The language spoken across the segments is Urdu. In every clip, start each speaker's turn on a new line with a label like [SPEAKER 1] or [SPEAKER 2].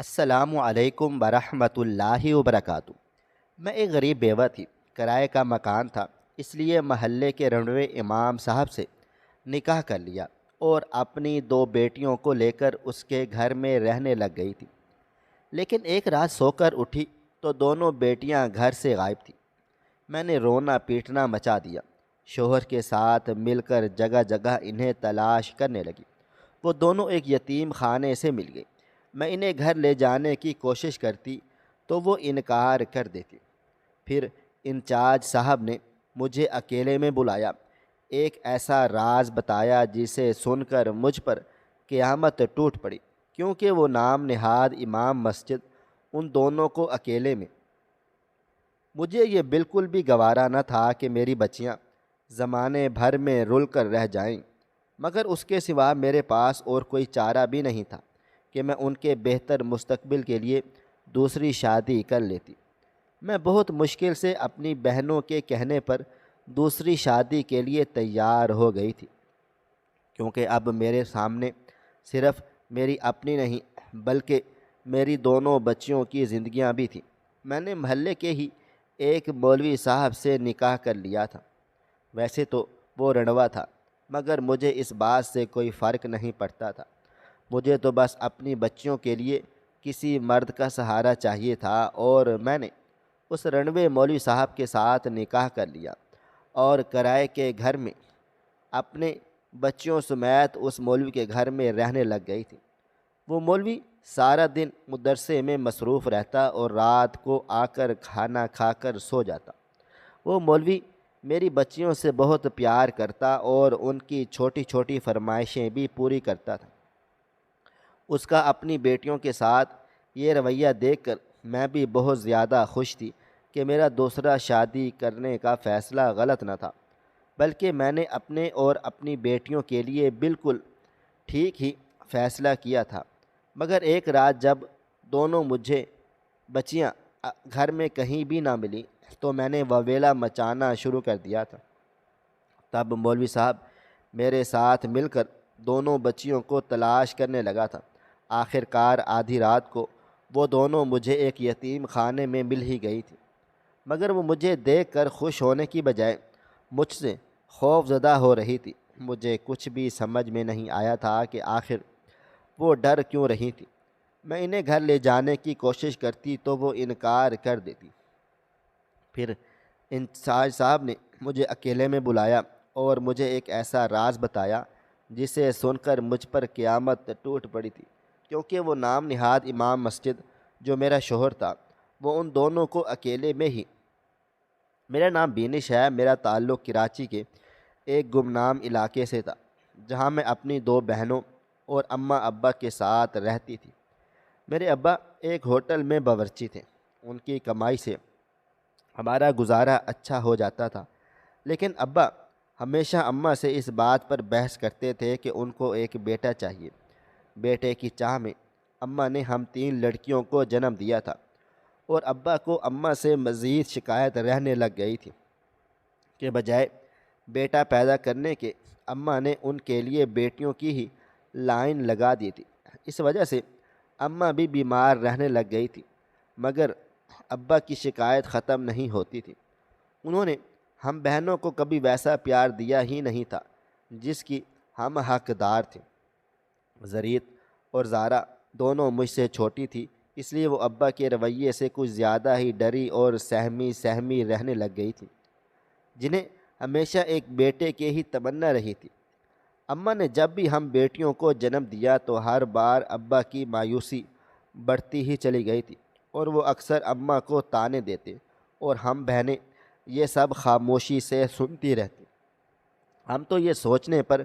[SPEAKER 1] السلام علیکم ورحمۃ اللہ وبرکاتہ۔ میں ایک غریب بیوہ تھی، کرائے کا مکان تھا، اس لیے محلے کے رنوے امام صاحب سے نکاح کر لیا اور اپنی دو بیٹیوں کو لے کر اس کے گھر میں رہنے لگ گئی تھی۔ لیکن ایک رات سو کر اٹھی تو دونوں بیٹیاں گھر سے غائب تھیں۔ میں نے رونا پیٹنا مچا دیا، شوہر کے ساتھ مل کر جگہ جگہ انہیں تلاش کرنے لگی۔ وہ دونوں ایک یتیم خانے سے مل گئی۔ میں انہیں گھر لے جانے کی کوشش کرتی تو وہ انکار کر دیتی۔ پھر انچارج صاحب نے مجھے اکیلے میں بلایا، ایک ایسا راز بتایا جسے سن کر مجھ پر قیامت ٹوٹ پڑی، کیونکہ وہ نام نہاد امام مسجد ان دونوں کو اکیلے میں۔ مجھے یہ بالکل بھی گوارا نہ تھا کہ میری بچیاں زمانے بھر میں رل کر رہ جائیں، مگر اس کے سوا میرے پاس اور کوئی چارہ بھی نہیں تھا کہ میں ان کے بہتر مستقبل کے لیے دوسری شادی کر لیتی۔ میں بہت مشکل سے اپنی بہنوں کے کہنے پر دوسری شادی کے لیے تیار ہو گئی تھی، کیونکہ اب میرے سامنے صرف میری اپنی نہیں بلکہ میری دونوں بچیوں کی زندگیاں بھی تھیں۔ میں نے محلے کے ہی ایک مولوی صاحب سے نکاح کر لیا تھا۔ ویسے تو وہ رنڈوا تھا، مگر مجھے اس بات سے کوئی فرق نہیں پڑتا تھا۔ مجھے تو بس اپنی بچیوں کے لیے کسی مرد کا سہارا چاہیے تھا، اور میں نے اس رنوے مولوی صاحب کے ساتھ نکاح کر لیا اور کرائے کے گھر میں اپنے بچیوں سمیت اس مولوی کے گھر میں رہنے لگ گئی تھی۔ وہ مولوی سارا دن مدرسے میں مصروف رہتا اور رات کو آ کر کھانا کھا کر سو جاتا۔ وہ مولوی میری بچیوں سے بہت پیار کرتا اور ان کی چھوٹی چھوٹی فرمائشیں بھی پوری کرتا تھا۔ اس کا اپنی بیٹیوں کے ساتھ یہ رویہ دیکھ کر میں بھی بہت زیادہ خوش تھی کہ میرا دوسرا شادی کرنے کا فیصلہ غلط نہ تھا، بلکہ میں نے اپنے اور اپنی بیٹیوں کے لیے بالکل ٹھیک ہی فیصلہ کیا تھا۔ مگر ایک رات جب دونوں مجھے بچیاں گھر میں کہیں بھی نہ ملی تو میں نے وویلا مچانا شروع کر دیا تھا۔ تب مولوی صاحب میرے ساتھ مل کر دونوں بچیوں کو تلاش کرنے لگا تھا۔ آخر کار آدھی رات کو وہ دونوں مجھے ایک یتیم خانے میں مل ہی گئی تھی، مگر وہ مجھے دیکھ کر خوش ہونے کی بجائے مجھ سے خوف زدہ ہو رہی تھی۔ مجھے کچھ بھی سمجھ میں نہیں آیا تھا کہ آخر وہ ڈر کیوں رہی تھی۔ میں انہیں گھر لے جانے کی کوشش کرتی تو وہ انکار کر دیتی۔ پھر انچارج صاحب نے مجھے اکیلے میں بلایا اور مجھے ایک ایسا راز بتایا جسے سن کر مجھ پر قیامت ٹوٹ پڑی تھی، کیونکہ وہ نام نہاد امام مسجد جو میرا شوہر تھا، وہ ان دونوں کو اکیلے میں ہی۔ میرا نام بینش ہے، میرا تعلق کراچی کے ایک گمنام علاقے سے تھا، جہاں میں اپنی دو بہنوں اور اماں ابا کے ساتھ رہتی تھی۔ میرے ابا ایک ہوٹل میں باورچی تھے، ان کی کمائی سے ہمارا گزارا اچھا ہو جاتا تھا، لیکن ابا ہمیشہ اماں سے اس بات پر بحث کرتے تھے کہ ان کو ایک بیٹا چاہیے۔ بیٹے کی چاہ میں اماں نے ہم تین لڑکیوں کو جنم دیا تھا، اور ابا کو اماں سے مزید شکایت رہنے لگ گئی تھی کہ بجائے بیٹا پیدا کرنے کے اماں نے ان کے لیے بیٹیوں کی ہی لائن لگا دی تھی۔ اس وجہ سے اماں بھی بیمار رہنے لگ گئی تھی، مگر ابا کی شکایت ختم نہیں ہوتی تھی۔ انہوں نے ہم بہنوں کو کبھی ویسا پیار دیا ہی نہیں تھا جس کی ہم حقدار تھے۔ زریت اور زارا دونوں مجھ سے چھوٹی تھی، اس لیے وہ ابا کے رویے سے کچھ زیادہ ہی ڈری اور سہمی رہنے لگ گئی تھی، جنہیں ہمیشہ ایک بیٹے کے ہی تمنا رہی تھی۔ اماں نے جب بھی ہم بیٹیوں کو جنم دیا تو ہر بار ابا کی مایوسی بڑھتی ہی چلی گئی تھی، اور وہ اکثر اماں کو طعنے دیتے اور ہم بہنیں یہ سب خاموشی سے سنتی رہتی۔ ہم تو یہ سوچنے پر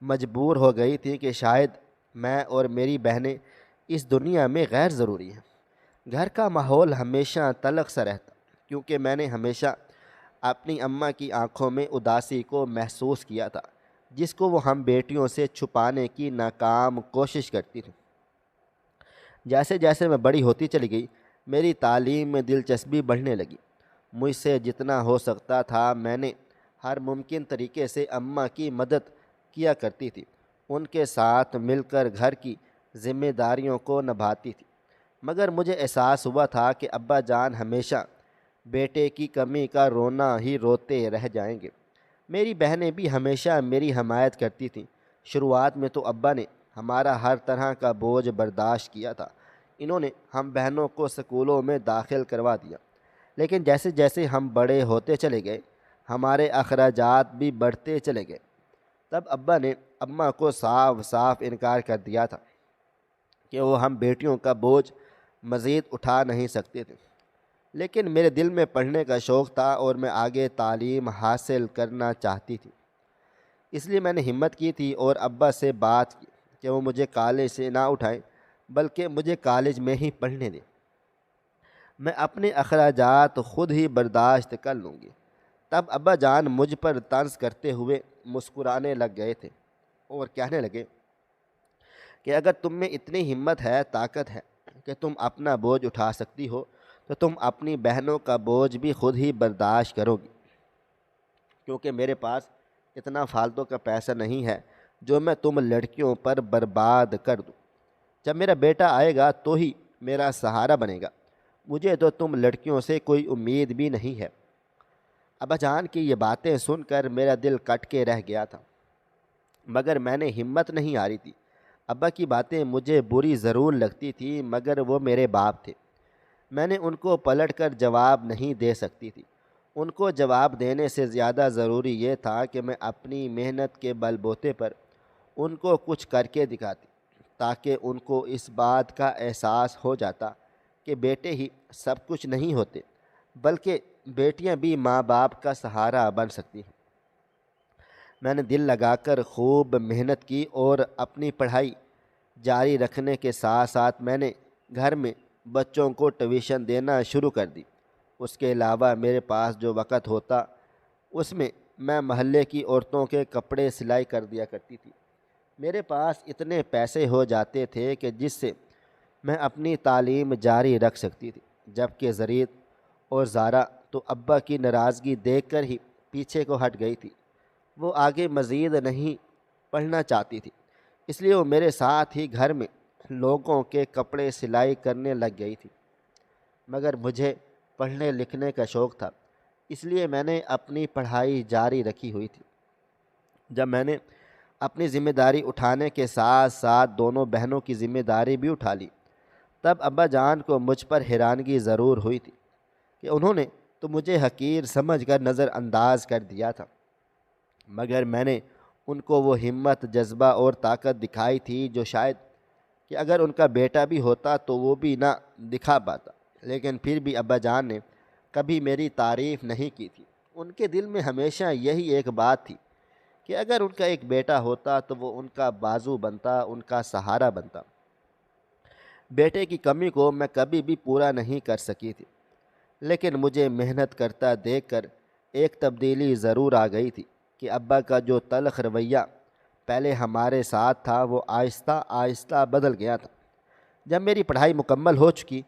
[SPEAKER 1] مجبور ہو گئی تھی کہ شاید میں اور میری بہنیں اس دنیا میں غیر ضروری ہیں۔ گھر کا ماحول ہمیشہ تلخ سا رہتا، کیونکہ میں نے ہمیشہ اپنی اماں کی آنکھوں میں اداسی کو محسوس کیا تھا، جس کو وہ ہم بیٹیوں سے چھپانے کی ناکام کوشش کرتی تھی۔ جیسے جیسے میں بڑی ہوتی چلی گئی، میری تعلیم میں دلچسپی بڑھنے لگی۔ مجھ سے جتنا ہو سکتا تھا میں نے ہر ممکن طریقے سے اماں کی مدد کیا کرتی تھی، ان کے ساتھ مل کر گھر کی ذمہ داریوں کو نبھاتی تھی۔ مگر مجھے احساس ہوا تھا کہ ابا جان ہمیشہ بیٹے کی کمی کا رونا ہی روتے رہ جائیں گے۔ میری بہنیں بھی ہمیشہ میری حمایت کرتی تھیں۔ شروعات میں تو ابا نے ہمارا ہر طرح کا بوجھ برداشت کیا تھا۔ انہوں نے ہم بہنوں کو سکولوں میں داخل کروا دیا، لیکن جیسے جیسے ہم بڑے ہوتے چلے گئے ہمارے اخراجات بھی بڑھتے چلے گئے۔ تب ابا نے اماں کو صاف صاف انکار کر دیا تھا کہ وہ ہم بیٹیوں کا بوجھ مزید اٹھا نہیں سکتے تھے۔ لیکن میرے دل میں پڑھنے کا شوق تھا اور میں آگے تعلیم حاصل کرنا چاہتی تھی، اس لیے میں نے ہمت کی تھی اور ابا سے بات کی کہ وہ مجھے کالج سے نہ اٹھائیں بلکہ مجھے کالج میں ہی پڑھنے دیں، میں اپنے اخراجات خود ہی برداشت کر لوں گی۔ تب ابا جان مجھ پر طنز کرتے ہوئے مسکرانے لگ گئے تھے اور کہنے لگے کہ اگر تم میں اتنی ہمت ہے، طاقت ہے کہ تم اپنا بوجھ اٹھا سکتی ہو تو تم اپنی بہنوں کا بوجھ بھی خود ہی برداشت کرو گی، کیونکہ میرے پاس اتنا فالتو کا پیسہ نہیں ہے جو میں تم لڑکیوں پر برباد کر دوں۔ جب میرا بیٹا آئے گا تو ہی میرا سہارا بنے گا، مجھے تو تم لڑکیوں سے کوئی امید بھی نہیں ہے۔ ابا جان کی یہ باتیں سن کر میرا دل کٹ کے رہ گیا تھا، مگر میں نے ہمت نہیں ہاری تھی۔ ابا کی باتیں مجھے بری ضرور لگتی تھی مگر وہ میرے باپ تھے، میں نے ان کو پلٹ کر جواب نہیں دے سکتی تھی۔ ان کو جواب دینے سے زیادہ ضروری یہ تھا کہ میں اپنی محنت کے بل بوتے پر ان کو کچھ کر کے دکھاتی، تاکہ ان کو اس بات کا احساس ہو جاتا کہ بیٹے ہی سب کچھ نہیں ہوتے بلکہ بیٹیاں بھی ماں باپ کا سہارا بن سکتی ہیں۔ میں نے دل لگا کر خوب محنت کی اور اپنی پڑھائی جاری رکھنے کے ساتھ ساتھ میں نے گھر میں بچوں کو ٹیوشن دینا شروع کر دی۔ اس کے علاوہ میرے پاس جو وقت ہوتا اس میں میں محلے کی عورتوں کے کپڑے سلائی کر دیا کرتی تھی۔ میرے پاس اتنے پیسے ہو جاتے تھے کہ جس سے میں اپنی تعلیم جاری رکھ سکتی تھی، جبکہ زرید اور زارا تو ابا کی ناراضگی دیکھ کر ہی پیچھے کو ہٹ گئی تھی۔ وہ آگے مزید نہیں پڑھنا چاہتی تھی، اس لیے وہ میرے ساتھ ہی گھر میں لوگوں کے کپڑے سلائی کرنے لگ گئی تھی۔ مگر مجھے پڑھنے لکھنے کا شوق تھا، اس لیے میں نے اپنی پڑھائی جاری رکھی ہوئی تھی۔ جب میں نے اپنی ذمہ داری اٹھانے کے ساتھ ساتھ دونوں بہنوں کی ذمہ داری بھی اٹھا لی، تب ابا جان کو مجھ پر حیرانگی ضرور ہوئی تھی کہ انہوں نے تو مجھے حقیر سمجھ کر نظر انداز کر دیا تھا، مگر میں نے ان کو وہ ہمت، جذبہ اور طاقت دکھائی تھی جو شاید کہ اگر ان کا بیٹا بھی ہوتا تو وہ بھی نہ دکھا پاتا۔ لیکن پھر بھی ابا جان نے کبھی میری تعریف نہیں کی تھی۔ ان کے دل میں ہمیشہ یہی ایک بات تھی کہ اگر ان کا ایک بیٹا ہوتا تو وہ ان کا بازو بنتا، ان کا سہارا بنتا۔ بیٹے کی کمی کو میں کبھی بھی پورا نہیں کر سکی تھی، لیکن مجھے محنت کرتا دیکھ کر ایک تبدیلی ضرور آ گئی تھی کہ ابا کا جو تلخ رویہ پہلے ہمارے ساتھ تھا وہ آہستہ آہستہ بدل گیا تھا۔ جب میری پڑھائی مکمل ہو چکی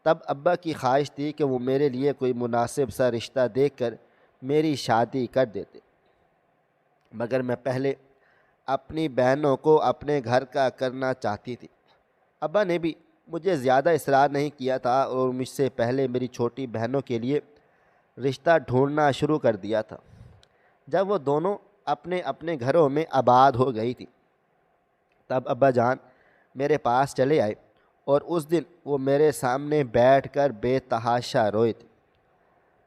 [SPEAKER 1] تب ابا کی خواہش تھی کہ وہ میرے لیے کوئی مناسب سا رشتہ دیکھ کر میری شادی کر دیتے، مگر میں پہلے اپنی بہنوں کو اپنے گھر کا کرنا چاہتی تھی۔ ابا نے بھی مجھے زیادہ اصرار نہیں کیا تھا اور مجھ سے پہلے میری چھوٹی بہنوں کے لیے رشتہ ڈھونڈنا شروع کر دیا تھا۔ جب وہ دونوں اپنے اپنے گھروں میں آباد ہو گئی تھی تب ابا جان میرے پاس چلے آئے اور اس دن وہ میرے سامنے بیٹھ کر بے تحاشا روئے تھے،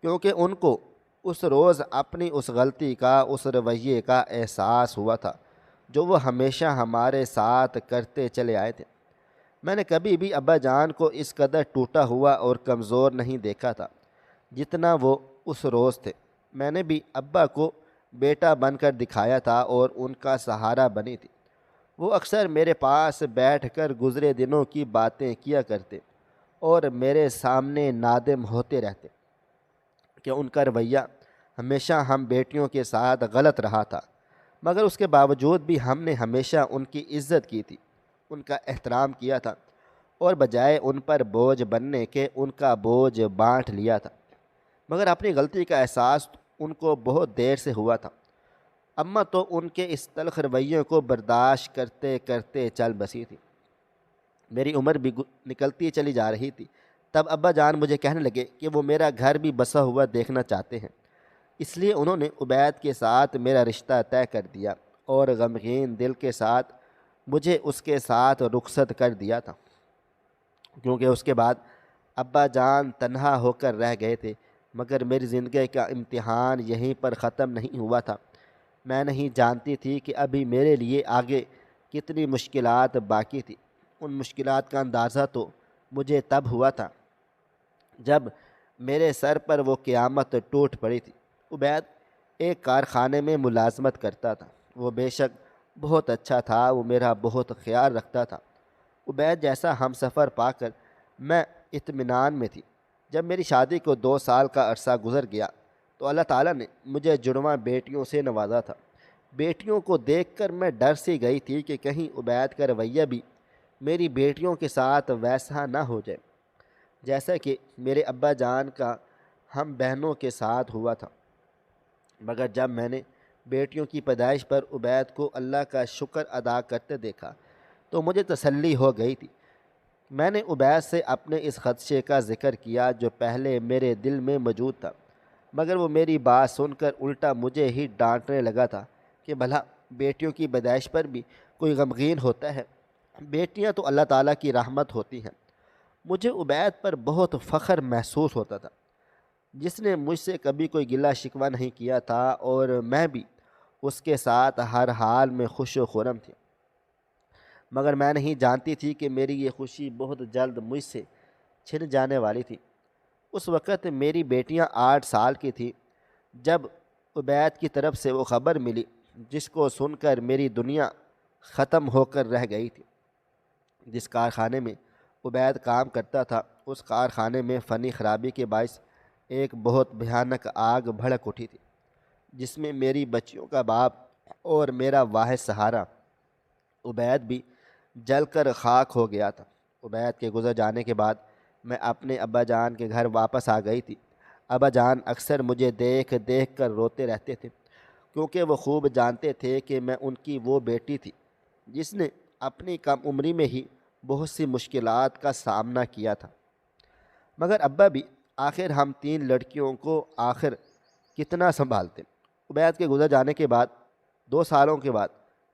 [SPEAKER 1] کیونکہ ان کو اس روز اپنی اس غلطی کا، اس رویے کا احساس ہوا تھا جو وہ ہمیشہ ہمارے ساتھ کرتے چلے آئے تھے۔ میں نے کبھی بھی ابا جان کو اس قدر ٹوٹا ہوا اور کمزور نہیں دیکھا تھا جتنا وہ اس روز تھے۔ میں نے بھی ابا کو بیٹا بن کر دکھایا تھا اور ان کا سہارا بنی تھی۔ وہ اکثر میرے پاس بیٹھ کر گزرے دنوں کی باتیں کیا کرتے اور میرے سامنے نادم ہوتے رہتے کہ ان کا رویہ ہمیشہ ہم بیٹیوں کے ساتھ غلط رہا تھا، مگر اس کے باوجود بھی ہم نے ہمیشہ ان کی عزت کی تھی، ان کا احترام کیا تھا اور بجائے ان پر بوجھ بننے کے ان کا بوجھ بانٹ لیا تھا۔ مگر اپنی غلطی کا احساس ان کو بہت دیر سے ہوا تھا۔ اماں تو ان کے اس تلخ رویے کو برداشت کرتے کرتے چل بسی تھی۔ میری عمر بھی نکلتی چلی جا رہی تھی، تب ابا جان مجھے کہنے لگے کہ وہ میرا گھر بھی بسا ہوا دیکھنا چاہتے ہیں، اس لیے انہوں نے عبید کے ساتھ میرا رشتہ طے کر دیا اور غمگین دل کے ساتھ مجھے اس کے ساتھ رخصت کر دیا تھا، کیونکہ اس کے بعد ابا جان تنہا ہو کر رہ گئے تھے۔ مگر میری زندگی کا امتحان یہیں پر ختم نہیں ہوا تھا۔ میں نہیں جانتی تھی کہ ابھی میرے لیے آگے کتنی مشکلات باقی تھی۔ ان مشکلات کا اندازہ تو مجھے تب ہوا تھا جب میرے سر پر وہ قیامت ٹوٹ پڑی تھی۔ عبید ایک کارخانے میں ملازمت کرتا تھا۔ وہ بے شک بہت اچھا تھا، وہ میرا بہت خیال رکھتا تھا۔ عبید جیسا ہم سفر پا کر میں اطمینان میں تھی۔ جب میری شادی کو 2 سال کا عرصہ گزر گیا تو اللہ تعالیٰ نے مجھے جڑواں بیٹیوں سے نوازا تھا۔ بیٹیوں کو دیکھ کر میں ڈر سی گئی تھی کہ کہیں عبید کا رویہ بھی میری بیٹیوں کے ساتھ ویسا نہ ہو جائے جیسا کہ میرے ابا جان کا ہم بہنوں کے ساتھ ہوا تھا۔ مگر جب میں نے بیٹیوں کی پیدائش پر عبید کو اللہ کا شکر ادا کرتے دیکھا تو مجھے تسلی ہو گئی تھی۔ میں نے عبید سے اپنے اس خدشے کا ذکر کیا جو پہلے میرے دل میں موجود تھا، مگر وہ میری بات سن کر الٹا مجھے ہی ڈانٹنے لگا تھا کہ بھلا بیٹیوں کی پیدائش پر بھی کوئی غمگین ہوتا ہے؟ بیٹیاں تو اللہ تعالیٰ کی رحمت ہوتی ہیں۔ مجھے عبید پر بہت فخر محسوس ہوتا تھا، جس نے مجھ سے کبھی کوئی گلہ شکوہ نہیں کیا تھا، اور میں بھی اس کے ساتھ ہر حال میں خوش و خرم تھی۔ مگر میں نہیں جانتی تھی کہ میری یہ خوشی بہت جلد مجھ سے چھن جانے والی تھی۔ اس وقت میری بیٹیاں 8 سال کی تھیں جب عبید کی طرف سے وہ خبر ملی جس کو سن کر میری دنیا ختم ہو کر رہ گئی تھی۔ جس کارخانے میں عبید کام کرتا تھا، اس کارخانے میں فنی خرابی کے باعث ایک بہت بھیانک آگ بھڑک اٹھی تھی، جس میں میری بچیوں کا باپ اور میرا واحد سہارا عبید بھی جل کر خاک ہو گیا تھا۔ عبید کے گزر جانے کے بعد میں اپنے ابا جان کے گھر واپس آ گئی تھی۔ ابا جان اکثر مجھے دیکھ دیکھ کر روتے رہتے تھے، کیونکہ وہ خوب جانتے تھے کہ میں ان کی وہ بیٹی تھی جس نے اپنی کم عمری میں ہی بہت سی مشکلات کا سامنا کیا تھا۔ مگر ابا بھی آخر ہم 3 لڑکیوں کو آخر کتنا سنبھالتے۔ عبید کے گزر جانے کے بعد 2 سالوں کے بعد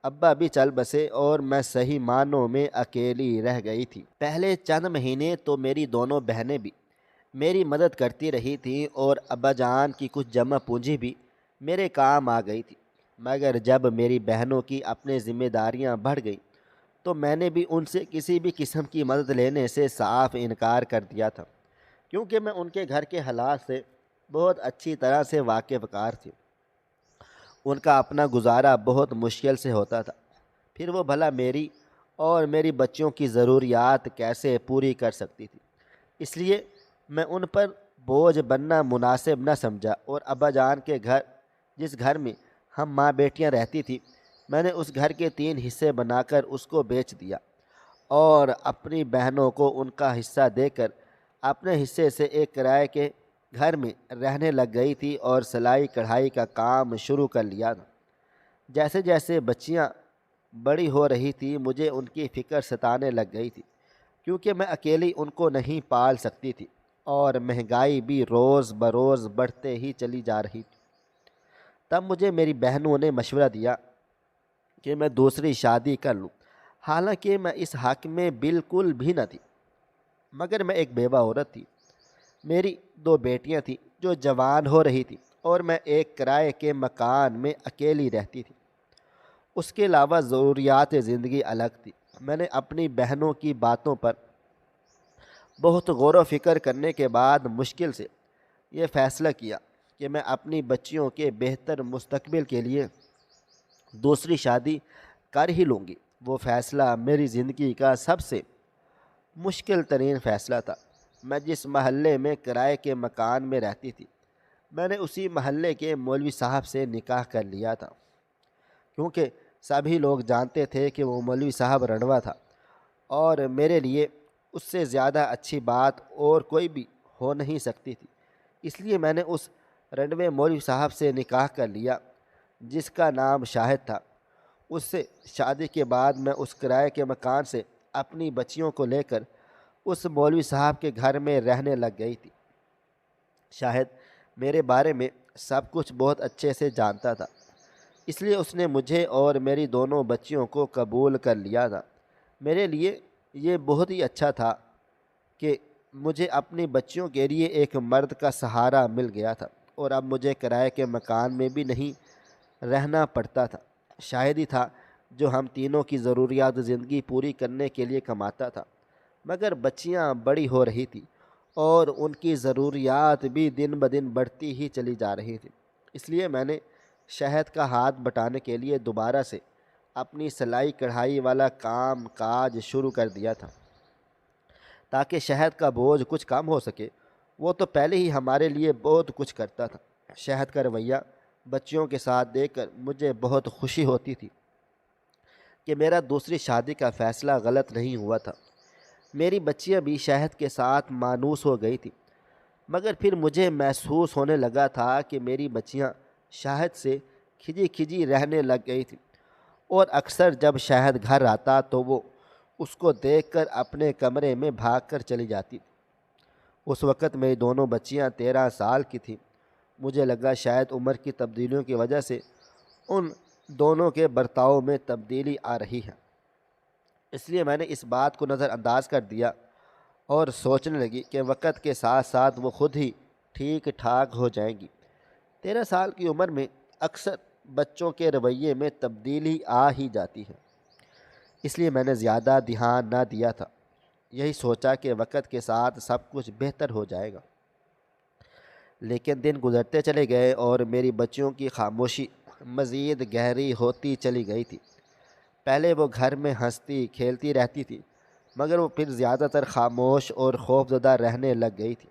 [SPEAKER 1] ابا بھی چل بسے اور میں صحیح معنوں میں اکیلی رہ گئی تھی۔ پہلے چند مہینے تو میری دونوں بہنیں بھی میری مدد کرتی رہی تھیں اور ابا جان کی کچھ جمع پونجی بھی میرے کام آ گئی تھی۔ مگر جب میری بہنوں کی اپنی ذمہ داریاں بڑھ گئیں تو میں نے بھی ان سے کسی بھی قسم کی مدد لینے سے صاف انکار کر دیا تھا، کیونکہ میں ان کے گھر کے حالات سے بہت اچھی طرح سے واقف تھی۔ ان کا اپنا گزارا بہت مشکل سے ہوتا تھا، پھر وہ بھلا میری اور میری بچیوں کی ضروریات کیسے پوری کر سکتی تھی؟ اس لیے میں ان پر بوجھ بننا مناسب نہ سمجھا اور ابا جان کے گھر، جس گھر میں ہم ماں بیٹیاں رہتی تھیں، میں نے اس گھر کے 3 حصے بنا کر اس کو بیچ دیا اور اپنی بہنوں کو ان کا حصہ دے کر اپنے حصے سے ایک کرائے کے گھر میں رہنے لگ گئی تھی اور سلائی کڑھائی کا کام شروع کر لیا تھا۔ جیسے جیسے بچیاں بڑی ہو رہی تھی مجھے ان کی فکر ستانے لگ گئی تھی، کیونکہ میں اکیلی ان کو نہیں پال سکتی تھی اور مہنگائی بھی روز بروز بڑھتے ہی چلی جا رہی تھی۔ تب مجھے میری بہنوں نے مشورہ دیا کہ میں دوسری شادی کر لوں، حالانکہ میں اس حق میں بالکل بھی نہ تھی، مگر میں ایک بیوہ عورت تھی۔ میری 2 بیٹیاں تھیں جو جوان ہو رہی تھیں اور میں ایک کرائے کے مکان میں اکیلی رہتی تھی۔ اس کے علاوہ ضروریات زندگی الگ تھی۔ میں نے اپنی بہنوں کی باتوں پر بہت غور و فکر کرنے کے بعد مشکل سے یہ فیصلہ کیا کہ میں اپنی بچیوں کے بہتر مستقبل کے لیے دوسری شادی کر ہی لوں گی۔ وہ فیصلہ میری زندگی کا سب سے مشکل ترین فیصلہ تھا۔ میں جس محلے میں کرائے کے مکان میں رہتی تھی، میں نے اسی محلے کے مولوی صاحب سے نکاح کر لیا تھا، کیونکہ سبھی لوگ جانتے تھے کہ وہ مولوی صاحب رنڈوا تھا اور میرے لیے اس سے زیادہ اچھی بات اور کوئی بھی ہو نہیں سکتی تھی۔ اس لیے میں نے اس رنڈوے مولوی صاحب سے نکاح کر لیا جس کا نام شاہد تھا۔ اس سے شادی کے بعد میں اس کرائے کے مکان سے اپنی بچیوں کو لے کر اس مولوی صاحب کے گھر میں رہنے لگ گئی تھی۔ شاہد میرے بارے میں سب کچھ بہت اچھے سے جانتا تھا، اس لیے اس نے مجھے اور میری دونوں بچیوں کو قبول کر لیا تھا۔ میرے لیے یہ بہت ہی اچھا تھا کہ مجھے اپنی بچیوں کے لیے ایک مرد کا سہارا مل گیا تھا، اور اب مجھے کرائے کے مکان میں بھی نہیں رہنا پڑتا تھا۔ شاہد ہی تھا جو ہم تینوں کی ضروریات زندگی پوری کرنے کے لیے کماتا تھا، مگر بچیاں بڑی ہو رہی تھیں اور ان کی ضروریات بھی دن بدن بڑھتی ہی چلی جا رہی تھیں۔ اس لیے میں نے شہد کا ہاتھ بٹانے کے لیے دوبارہ سے اپنی سلائی کڑھائی والا کام کاج شروع کر دیا تھا، تاکہ شہد کا بوجھ کچھ کم ہو سکے۔ وہ تو پہلے ہی ہمارے لیے بہت کچھ کرتا تھا۔ شہد کا رویہ بچیوں کے ساتھ دیکھ کر مجھے بہت خوشی ہوتی تھی کہ میرا دوسری شادی کا فیصلہ غلط نہیں ہوا تھا۔ میری بچیاں بھی شہد کے ساتھ مانوس ہو گئی تھی، مگر پھر مجھے محسوس ہونے لگا تھا کہ میری بچیاں شہد سے کھجی کھجی رہنے لگ گئی تھیں، اور اکثر جب شہد گھر آتا تو وہ اس کو دیکھ کر اپنے کمرے میں بھاگ کر چلی جاتی تھی۔ اس وقت میری دونوں بچیاں 13 سال کی تھیں۔ مجھے لگا شاید عمر کی تبدیلیوں کی وجہ سے ان دونوں کے برتاؤ میں تبدیلی آ رہی ہے، اس لیے میں نے اس بات کو نظر انداز کر دیا اور سوچنے لگی کہ وقت کے ساتھ ساتھ وہ خود ہی ٹھیک ٹھاک ہو جائیں گی۔ 13 سال کی عمر میں اکثر بچوں کے رویے میں تبدیلی آ ہی جاتی ہے، اس لیے میں نے زیادہ دھیان نہ دیا تھا، یہی سوچا کہ وقت کے ساتھ سب کچھ بہتر ہو جائے گا۔ لیکن دن گزرتے چلے گئے اور میری بچیوں کی خاموشی مزید گہری ہوتی چلی گئی تھی۔ پہلے وہ گھر میں ہنستی کھیلتی رہتی تھی، مگر وہ پھر زیادہ تر خاموش اور خوفزدہ رہنے لگ گئی تھی۔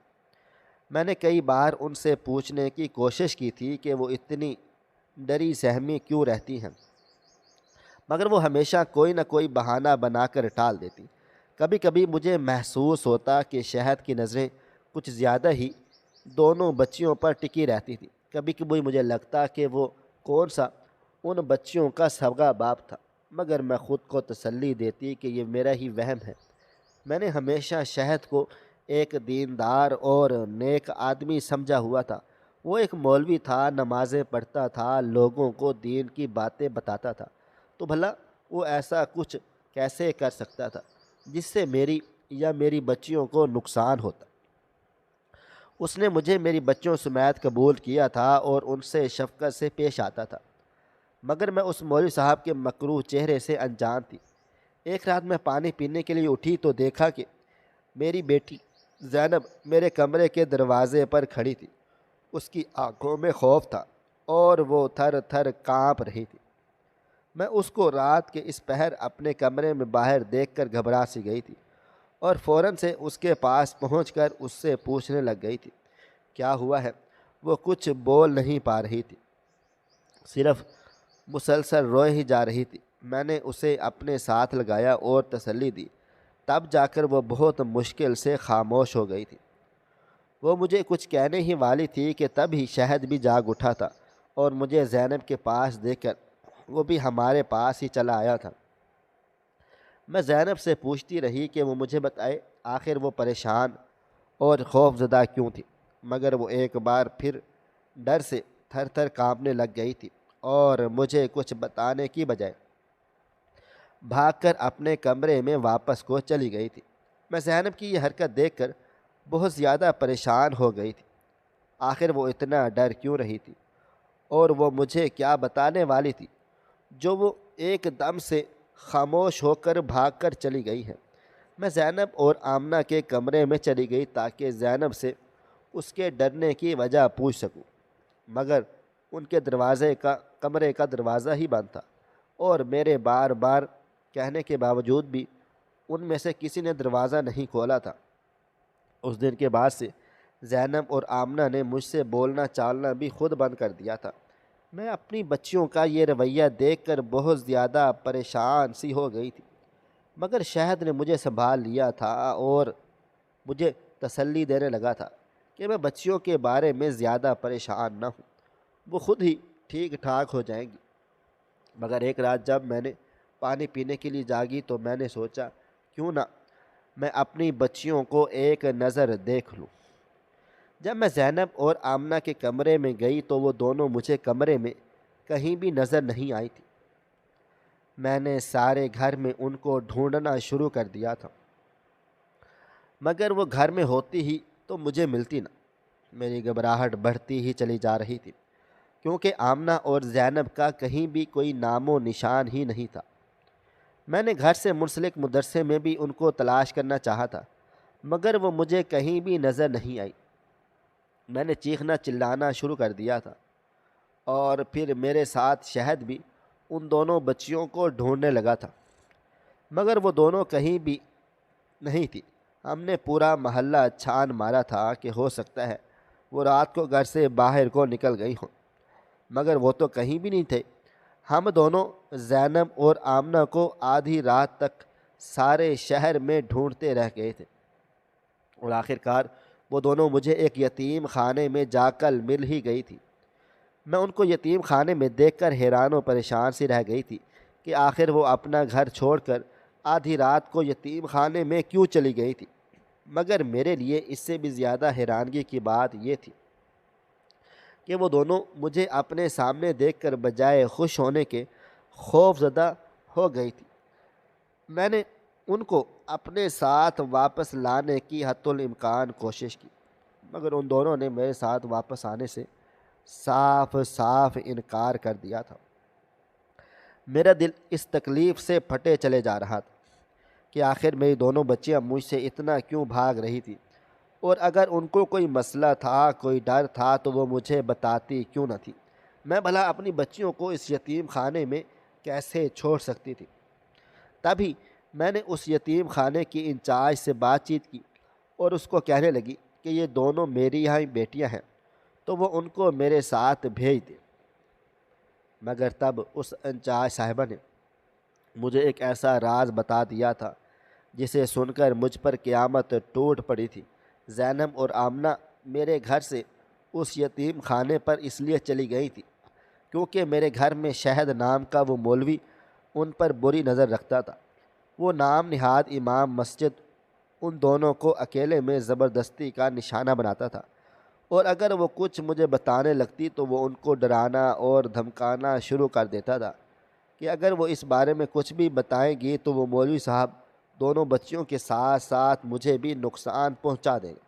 [SPEAKER 1] میں نے کئی بار ان سے پوچھنے کی کوشش کی تھی کہ وہ اتنی ڈری سہمی کیوں رہتی ہیں، مگر وہ ہمیشہ کوئی نہ کوئی بہانہ بنا کر ٹال دیتی۔ کبھی کبھی مجھے محسوس ہوتا کہ شہد کی نظریں کچھ زیادہ ہی دونوں بچیوں پر ٹکی رہتی تھی۔ کبھی کبھی مجھے لگتا کہ وہ کون سا ان بچیوں کا سگا باپ تھا، مگر میں خود کو تسلی دیتی کہ یہ میرا ہی وہم ہے۔ میں نے ہمیشہ شہد کو ایک دیندار اور نیک آدمی سمجھا ہوا تھا۔ وہ ایک مولوی تھا، نمازیں پڑھتا تھا، لوگوں کو دین کی باتیں بتاتا تھا، تو بھلا وہ ایسا کچھ کیسے کر سکتا تھا جس سے میری یا میری بچیوں کو نقصان ہوتا؟ اس نے مجھے میری بچیوں سمیت قبول کیا تھا اور ان سے شفقت سے پیش آتا تھا، مگر میں اس مولوی صاحب کے مکروہ چہرے سے انجان تھی۔ ایک رات میں پانی پینے کے لیے اٹھی تو دیکھا کہ میری بیٹی زینب میرے کمرے کے دروازے پر کھڑی تھی۔ اس کی آنکھوں میں خوف تھا اور وہ تھر تھر کانپ رہی تھی۔ میں اس کو رات کے اس پہر اپنے کمرے میں باہر دیکھ کر گھبرا سی گئی تھی، اور فوراً سے اس کے پاس پہنچ کر اس سے پوچھنے لگ گئی تھی کیا ہوا ہے۔ وہ کچھ بول نہیں پا رہی تھی، صرف مسلسل روئے ہی جا رہی تھی۔ میں نے اسے اپنے ساتھ لگایا اور تسلی دی، تب جا کر وہ بہت مشکل سے خاموش ہو گئی تھی۔ وہ مجھے کچھ کہنے ہی والی تھی کہ تب ہی شہد بھی جاگ اٹھا تھا، اور مجھے زینب کے پاس دیکھ کر وہ بھی ہمارے پاس ہی چلا آیا تھا۔ میں زینب سے پوچھتی رہی کہ وہ مجھے بتائے آخر وہ پریشان اور خوف زدہ کیوں تھی، مگر وہ ایک بار پھر ڈر سے تھر تھر کانپنے لگ گئی تھی اور مجھے کچھ بتانے کی بجائے بھاگ کر اپنے کمرے میں واپس کو چلی گئی تھی۔ میں زینب کی یہ حرکت دیکھ کر بہت زیادہ پریشان ہو گئی تھی۔ آخر وہ اتنا ڈر کیوں رہی تھی، اور وہ مجھے کیا بتانے والی تھی جو وہ ایک دم سے خاموش ہو کر بھاگ کر چلی گئی ہے۔ میں زینب اور آمنہ کے کمرے میں چلی گئی تاکہ زینب سے اس کے ڈرنے کی وجہ پوچھ سکوں، مگر ان کے کمرے کا دروازہ ہی بند تھا، اور میرے بار بار کہنے کے باوجود بھی ان میں سے کسی نے دروازہ نہیں کھولا تھا۔ اس دن کے بعد سے زینب اور آمنہ نے مجھ سے بولنا چالنا بھی خود بند کر دیا تھا۔ میں اپنی بچیوں کا یہ رویہ دیکھ کر بہت زیادہ پریشان سی ہو گئی تھی، مگر شہد نے مجھے سنبھال لیا تھا اور مجھے تسلی دینے لگا تھا کہ میں بچیوں کے بارے میں زیادہ پریشان نہ ہوں، وہ خود ہی ٹھیک ٹھاک ہو جائیں گی۔ مگر ایک رات جب میں نے پانی پینے کے لیے جاگی تو میں نے سوچا کیوں نہ میں اپنی بچیوں کو ایک نظر دیکھ لوں۔ جب میں زینب اور آمنہ کے کمرے میں گئی تو وہ دونوں مجھے کمرے میں کہیں بھی نظر نہیں آئی تھی۔ میں نے سارے گھر میں ان کو ڈھونڈنا شروع کر دیا تھا، مگر وہ گھر میں ہوتی ہی تو مجھے ملتی نہ۔ میری گھبراہٹ بڑھتی ہی چلی جا رہی تھی، کیونکہ آمنہ اور زینب کا کہیں بھی کوئی نام و نشان ہی نہیں تھا۔ میں نے گھر سے منسلک مدرسے میں بھی ان کو تلاش کرنا چاہا تھا، مگر وہ مجھے کہیں بھی نظر نہیں آئی۔ میں نے چیخنا چلانا شروع کر دیا تھا، اور پھر میرے ساتھ شہد بھی ان دونوں بچیوں کو ڈھونڈنے لگا تھا، مگر وہ دونوں کہیں بھی نہیں تھی۔ ہم نے پورا محلہ چھان مارا تھا کہ ہو سکتا ہے وہ رات کو گھر سے باہر کو نکل گئی ہوں، مگر وہ تو کہیں بھی نہیں تھے۔ ہم دونوں زینب اور آمنہ کو آدھی رات تک سارے شہر میں ڈھونڈتے رہ گئے تھے، اور آخر کار وہ دونوں مجھے ایک یتیم خانے میں جا کر مل ہی گئی تھی۔ میں ان کو یتیم خانے میں دیکھ کر حیران و پریشان سی رہ گئی تھی کہ آخر وہ اپنا گھر چھوڑ کر آدھی رات کو یتیم خانے میں کیوں چلی گئی تھی۔ مگر میرے لیے اس سے بھی زیادہ حیرانگی کی بات یہ تھی کہ وہ دونوں مجھے اپنے سامنے دیکھ کر بجائے خوش ہونے کے خوف زدہ ہو گئی تھی۔ میں نے ان کو اپنے ساتھ واپس لانے کی حتی الامکان کوشش کی، مگر ان دونوں نے میرے ساتھ واپس آنے سے صاف صاف انکار کر دیا تھا۔ میرا دل اس تکلیف سے پھٹے چلے جا رہا تھا کہ آخر میری دونوں بچیاں مجھ سے اتنا کیوں بھاگ رہی تھی، اور اگر ان کو کوئی مسئلہ تھا، کوئی ڈر تھا تو وہ مجھے بتاتی کیوں نہ تھی۔ میں بھلا اپنی بچیوں کو اس یتیم خانے میں کیسے چھوڑ سکتی تھی؟ تبھی میں نے اس یتیم خانے کی انچارج سے بات چیت کی اور اس کو کہنے لگی کہ یہ دونوں میری یہاں بیٹیاں ہیں تو وہ ان کو میرے ساتھ بھیج دے۔ مگر تب اس انچارج صاحبہ نے مجھے ایک ایسا راز بتا دیا تھا جسے سن کر مجھ پر قیامت ٹوٹ پڑی تھی۔ زینب اور آمنہ میرے گھر سے اس یتیم خانے پر اس لیے چلی گئی تھی کیونکہ میرے گھر میں شہد نام کا وہ مولوی ان پر بری نظر رکھتا تھا۔ وہ نام نہاد امام مسجد ان دونوں کو اکیلے میں زبردستی کا نشانہ بناتا تھا، اور اگر وہ کچھ مجھے بتانے لگتی تو وہ ان کو ڈرانا اور دھمکانا شروع کر دیتا تھا کہ اگر وہ اس بارے میں کچھ بھی بتائیں گی تو وہ مولوی صاحب دونوں بچیوں کے ساتھ ساتھ مجھے بھی نقصان پہنچا دے گا۔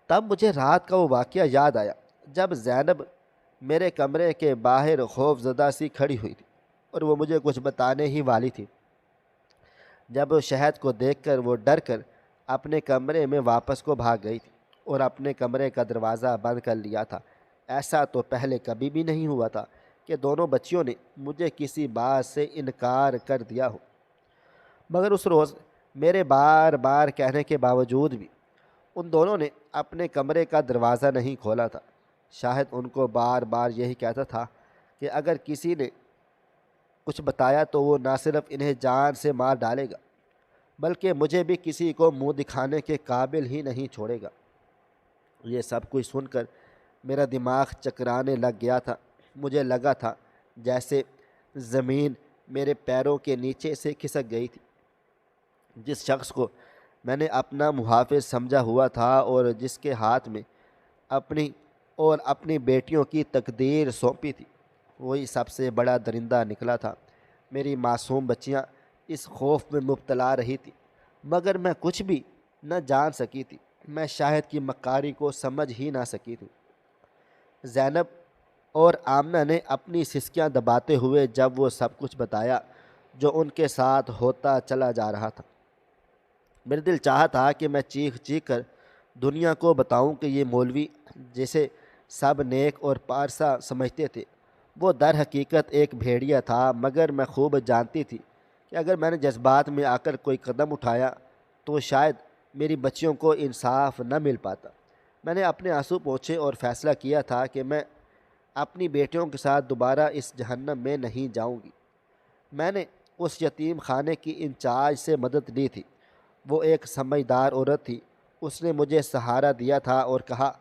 [SPEAKER 1] تب مجھے رات کا وہ واقعہ یاد آیا جب زینب میرے کمرے کے باہر خوف زدہ سی کھڑی ہوئی تھی اور وہ مجھے کچھ بتانے ہی والی تھی۔ جب شہد کو دیکھ کر وہ ڈر کر اپنے کمرے میں واپس کو بھاگ گئی تھی اور اپنے کمرے کا دروازہ بند کر لیا تھا۔ ایسا تو پہلے کبھی بھی نہیں ہوا تھا کہ دونوں بچیوں نے مجھے کسی بات سے انکار کر دیا ہو، مگر اس روز میرے بار بار کہنے کے باوجود بھی ان دونوں نے اپنے کمرے کا دروازہ نہیں کھولا تھا۔ شاہد ان کو بار بار یہی کہتا تھا کہ اگر کسی نے کچھ بتایا تو وہ نہ صرف انہیں جان سے مار ڈالے گا بلکہ مجھے بھی کسی کو منہ دکھانے کے قابل ہی نہیں چھوڑے گا۔ یہ سب کچھ سن کر میرا دماغ چکرانے لگ گیا تھا۔ مجھے لگا تھا جیسے زمین میرے پیروں کے نیچے سے کھسک گئی تھی۔ جس شخص کو میں نے اپنا محافظ سمجھا ہوا تھا اور جس کے ہاتھ میں اپنی بیٹیوں کی تقدیر سونپی تھی، وہی سب سے بڑا درندہ نکلا تھا۔ میری معصوم بچیاں اس خوف میں مبتلا رہی تھی، مگر میں کچھ بھی نہ جان سکی تھی۔ میں شاہد کی مکاری کو سمجھ ہی نہ سکی تھی۔ زینب اور آمنہ نے اپنی سسکیاں دباتے ہوئے جب وہ سب کچھ بتایا جو ان کے ساتھ ہوتا چلا جا رہا تھا، میرے دل چاہا تھا کہ میں چیخ چیخ کر دنیا کو بتاؤں کہ یہ مولوی جسے سب نیک اور پارسا سمجھتے تھے وہ در حقیقت ایک بھیڑیا تھا۔ مگر میں خوب جانتی تھی کہ اگر میں نے جذبات میں آ کر کوئی قدم اٹھایا تو شاید میری بچیوں کو انصاف نہ مل پاتا۔ میں نے اپنے آنسو پوچھے اور فیصلہ کیا تھا کہ میں اپنی بیٹیوں کے ساتھ دوبارہ اس جہنم میں نہیں جاؤں گی۔ میں نے اس یتیم خانے کی انچارج سے مدد لی تھی۔ وہ ایک سمجھدار عورت تھی۔ اس نے مجھے سہارا دیا تھا اور کہا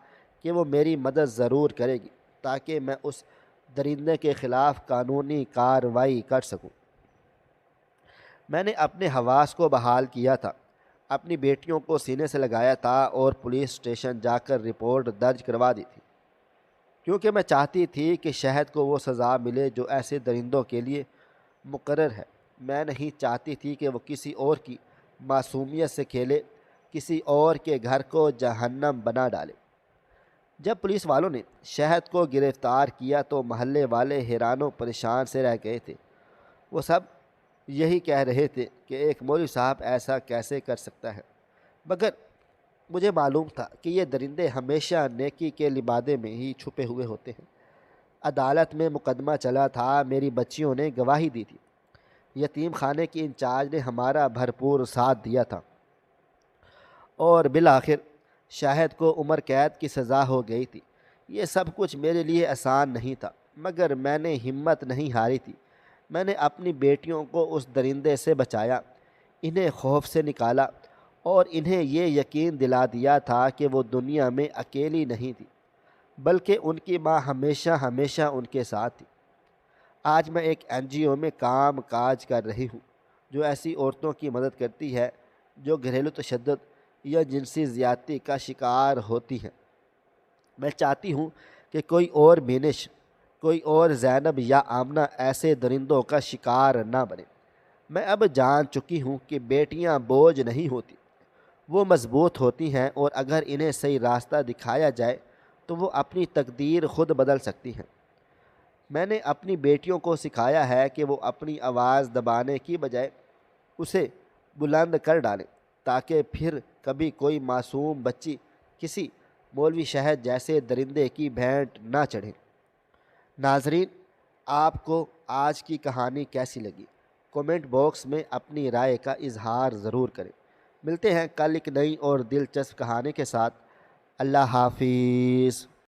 [SPEAKER 1] کہ وہ میری مدد ضرور کرے گی تاکہ میں اس درندے کے خلاف قانونی کارروائی کر سکوں۔ میں نے اپنے حواس کو بحال کیا تھا، اپنی بیٹیوں کو سینے سے لگایا تھا اور پولیس اسٹیشن جا کر رپورٹ درج کروا دی تھی، کیونکہ میں چاہتی تھی کہ شہد کو وہ سزا ملے جو ایسے درندوں کے لیے مقرر ہے۔ میں نہیں چاہتی تھی کہ وہ کسی اور کی معصومیت سے کھیلے، کسی اور کے گھر کو جہنم بنا ڈالے۔ جب پولیس والوں نے شہد کو گرفتار کیا تو محلے والے حیران و پریشان سے رہ گئے تھے۔ وہ سب یہی کہہ رہے تھے کہ ایک مولوی صاحب ایسا کیسے کر سکتا ہے، مگر مجھے معلوم تھا کہ یہ درندے ہمیشہ نیکی کے لبادے میں ہی چھپے ہوئے ہوتے ہیں۔ عدالت میں مقدمہ چلا تھا، میری بچیوں نے گواہی دی تھی، یتیم خانے کی انچارج نے ہمارا بھرپور ساتھ دیا تھا، اور بالآخر شاہد کو عمر قید کی سزا ہو گئی تھی۔ یہ سب کچھ میرے لیے آسان نہیں تھا، مگر میں نے ہمت نہیں ہاری تھی۔ میں نے اپنی بیٹیوں کو اس درندے سے بچایا، انہیں خوف سے نکالا، اور انہیں یہ یقین دلا دیا تھا کہ وہ دنیا میں اکیلی نہیں تھی، بلکہ ان کی ماں ہمیشہ ہمیشہ ان کے ساتھ تھی۔ آج میں ایک NGO میں کام کاج کر رہی ہوں جو ایسی عورتوں کی مدد کرتی ہے جو گھریلو تشدد یا جنسی زیادتی کا شکار ہوتی ہیں۔ میں چاہتی ہوں کہ کوئی اور بینش، کوئی اور زینب یا آمنہ ایسے درندوں کا شکار نہ بنے۔ میں اب جان چکی ہوں کہ بیٹیاں بوجھ نہیں ہوتی، وہ مضبوط ہوتی ہیں، اور اگر انہیں صحیح راستہ دکھایا جائے تو وہ اپنی تقدیر خود بدل سکتی ہیں۔ میں نے اپنی بیٹیوں کو سکھایا ہے کہ وہ اپنی آواز دبانے کی بجائے اسے بلند کر ڈالیں، تاکہ پھر کبھی کوئی معصوم بچی کسی مولوی شہد جیسے درندے کی بھینٹ نہ چڑھے۔ ناظرین، آپ کو آج کی کہانی کیسی لگی؟ کومنٹ باکس میں اپنی رائے کا اظہار ضرور کریں۔ ملتے ہیں کل ایک نئی اور دلچسپ کہانی کے ساتھ۔ اللہ حافظ۔